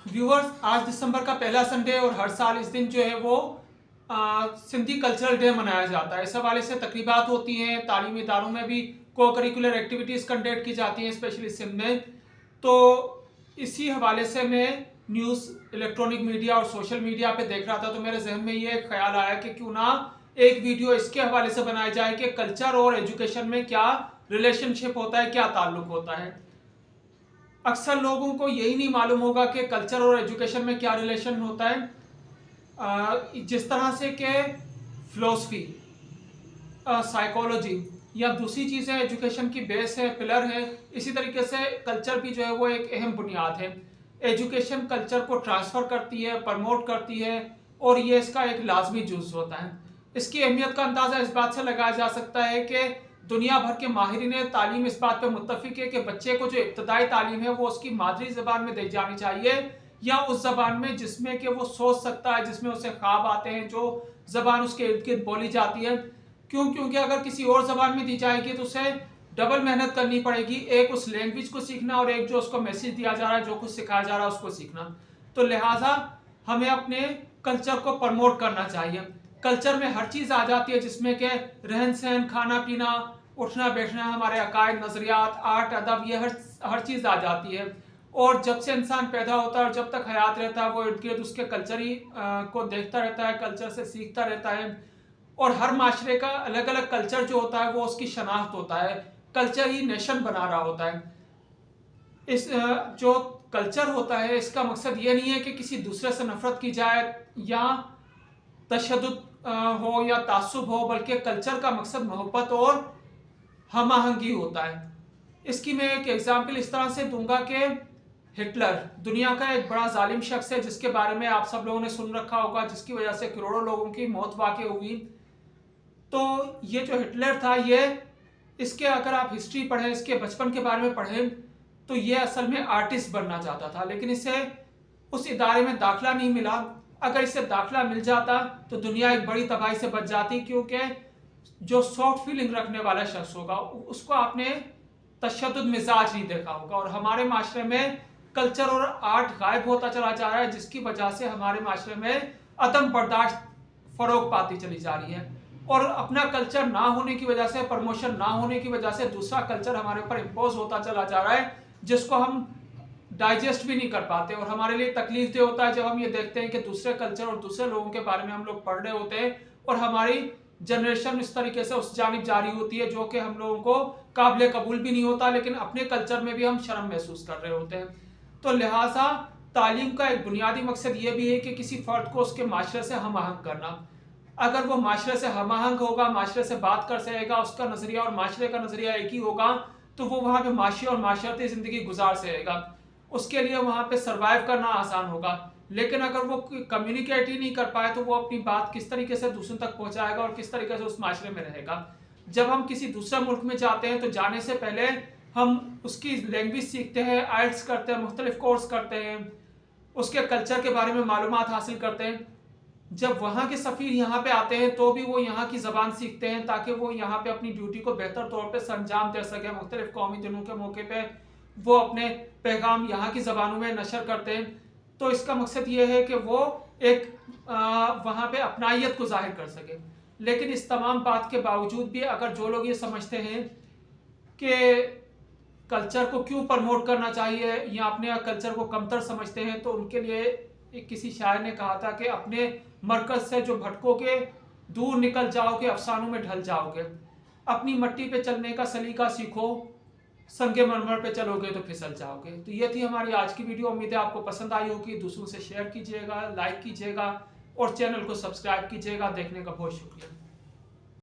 Viewers, आज दिसंबर का पहला संडे और हर साल इस दिन जो है वो सिंधी कल्चरल डे मनाया जाता है। इस हवाले से तकरीबात होती हैं, तालीमी इदारों में भी को करिकुलर एक्टिविटीज़ कंडक्ट की जाती हैं, स्पेशली सिंध में। तो इसी हवाले से मैं न्यूज़, इलेक्ट्रॉनिक मीडिया और सोशल मीडिया पे देख रहा था, तो मेरे जहन में ये ख्याल आया कि क्यों ना एक वीडियो इसके हवाले से बनाया जाए कि कल्चर और एजुकेशन में क्या रिलेशनशिप होता है, क्या ताल्लुक होता है। अक्सर लोगों को यही नहीं मालूम होगा कि कल्चर और एजुकेशन में क्या रिलेशन होता है। जिस तरह से कि फ़िलासफ़ी, साइकोलॉजी या दूसरी चीज़ें एजुकेशन की बेस है, पिलर है, इसी तरीके से कल्चर भी जो है वो एक अहम बुनियाद है। एजुकेशन कल्चर को ट्रांसफ़र करती है, प्रमोट करती है और ये इसका एक लाजमी जुज़ होता है। इसकी अहमियत का अंदाज़ा इस बात से लगाया जा सकता है कि दुनिया भर के माहिरीन तालीम इस बात पर मुत्तफ़िक है कि बच्चे को जो इब्तदाई तालीम है वो उसकी मादरी ज़बान में दी जानी चाहिए, या उस ज़बान में जिसमें कि वो सोच सकता है, जिसमें उसे ख्वाब आते हैं, जो ज़बान उसके इर्द गिर्द बोली जाती है। क्योंकि अगर किसी और ज़बान में दी जाएगी तो उसे डबल मेहनत करनी पड़ेगी, एक उस लैंग्वेज को सीखना और एक जो उसको मैसेज दिया जा रहा है, जो कुछ सिखाया जा रहा है उसको सीखना। तो लिहाजा हमें अपने कल्चर को प्रमोट करना चाहिए। कल्चर में हर चीज़ आ जाती है, जिसमें कि रहन सहन, खाना पीना, उठना बैठना, हमारे अकायद, नज़रियात, आर्ट, अदब, ये हर चीज़ आ जाती है। और जब से इंसान पैदा होता है और जब तक हयात रहता है वो इर्द गिर्द उसके कल्चर ही को देखता रहता है, कल्चर से सीखता रहता है। और हर माशरे का अलग अलग कल्चर जो होता है वो उसकी शनाख्त होता है, कल्चर ही नेशन बना रहा होता है। इस जो कल्चर होता है इसका मकसद ये नहीं है कि किसी दूसरे से नफरत की जाए या तशद्दुद हो या तासुब हो, बल्कि कल्चर का मकसद मोहब्बत और हम आहंगी होता है। इसकी मैं एक एग्जाम्पल इस तरह से दूंगा कि हिटलर दुनिया का एक बड़ा जालिम शख्स है, जिसके बारे में आप सब लोगों ने सुन रखा होगा, जिसकी वजह से करोड़ों लोगों की मौत वाक़ई हुई। तो ये जो हिटलर था, ये इसके अगर आप हिस्ट्री पढ़ें, इसके बचपन के बारे में पढ़ें, तो ये असल में आर्टिस्ट बनना चाहता था, लेकिन इसे उस इदारे में दाखिला नहीं मिला। अगर इसे दाखिला मिल जाता तो दुनिया एक बड़ी तबाही से बच जाती, क्योंकि जो सॉफ्ट फीलिंग रखने वाला शख्स होगा उसको आपने तशद्दुद मिजाज नहीं देखा होगा। और हमारे माशरे में कल्चर और आर्ट गायब होता चला जा रहा है, जिसकी वजह से हमारे माशरे में अदम बर्दाश्त फ़रोग पाती चली जा रही है। और अपना कल्चर ना होने की वजह से, प्रमोशन ना होने की वजह से दूसरा कल्चर हमारे ऊपर इम्पोज होता चला जा रहा है, जिसको हम डाइजेस्ट भी नहीं कर पाते। और हमारे लिए तकलीफ दे होता है जब हम ये देखते हैं कि दूसरे कल्चर और दूसरे लोगों के बारे में हम लोग पढ़ रहे होते हैं और हमारी जनरेशन इस तरीके से उस जानिब जारी होती है जो कि हम लोगों को काबिल कबूल भी नहीं होता, लेकिन अपने कल्चर में भी हम शर्म महसूस कर रहे होते हैं। तो लिहाजा तालीम का एक बुनियादी मकसद ये भी है कि किसी फ़र्द को उसके माशरे से हम आहंग करना। अगर वो माशरे से हम आहंग होगा, माशरे से बात कर सकेगा, उसका नज़रिया और माशरे का नज़रिया एक ही होगा, तो वो वहाँ पे माशी और माशरती ज़िंदगी गुजार सकेगा, उसके लिए वहाँ पे सर्वाइव करना आसान होगा। लेकिन अगर वो कम्युनिकेट ही नहीं कर पाए तो वो अपनी बात किस तरीके से दूसरों तक पहुँचाएगा और किस तरीके से उस माशरे में रहेगा। जब हम किसी दूसरे मुल्क में जाते हैं तो जाने से पहले हम उसकी लैंग्वेज सीखते हैं, आइल्स करते हैं, मुख्तलिफ कोर्स करते हैं, उसके कल्चर के बारे में मालूमात हासिल करते हैं। जब वहाँ के सफ़ीर यहाँ पे आते हैं तो भी वो यहाँ की ज़बान सीखते हैं, ताकि वो यहाँ पे अपनी ड्यूटी को बेहतर तौर पे सरअंजाम दे सकें। मुख्तलिफ कौमी दिनों के मौके पे वो अपने पैगाम यहाँ की ज़बानों में नशर करते हैं। तो इसका मकसद ये है कि वो एक वहाँ पे अपनाइयत को जाहिर कर सके। लेकिन इस तमाम बात के बावजूद भी अगर जो लोग ये समझते हैं कि कल्चर को क्यों प्रमोट करना चाहिए या अपने कल्चर को कमतर समझते हैं, तो उनके लिए किसी शायर ने कहा था कि अपने मरकज़ से जो भटकोगे, दूर निकल जाओगे, अफसानों में ढल जाओगे। अपनी मट्टी पे चलने का सलीका सीखो, संगे मरमर पे चलोगे तो फिसल जाओगे। तो ये थी हमारी आज की वीडियो। उम्मीद है आपको पसंद आई होगी। दूसरों से शेयर कीजिएगा, लाइक कीजिएगा और चैनल को सब्सक्राइब कीजिएगा। देखने का बहुत शुक्रिया।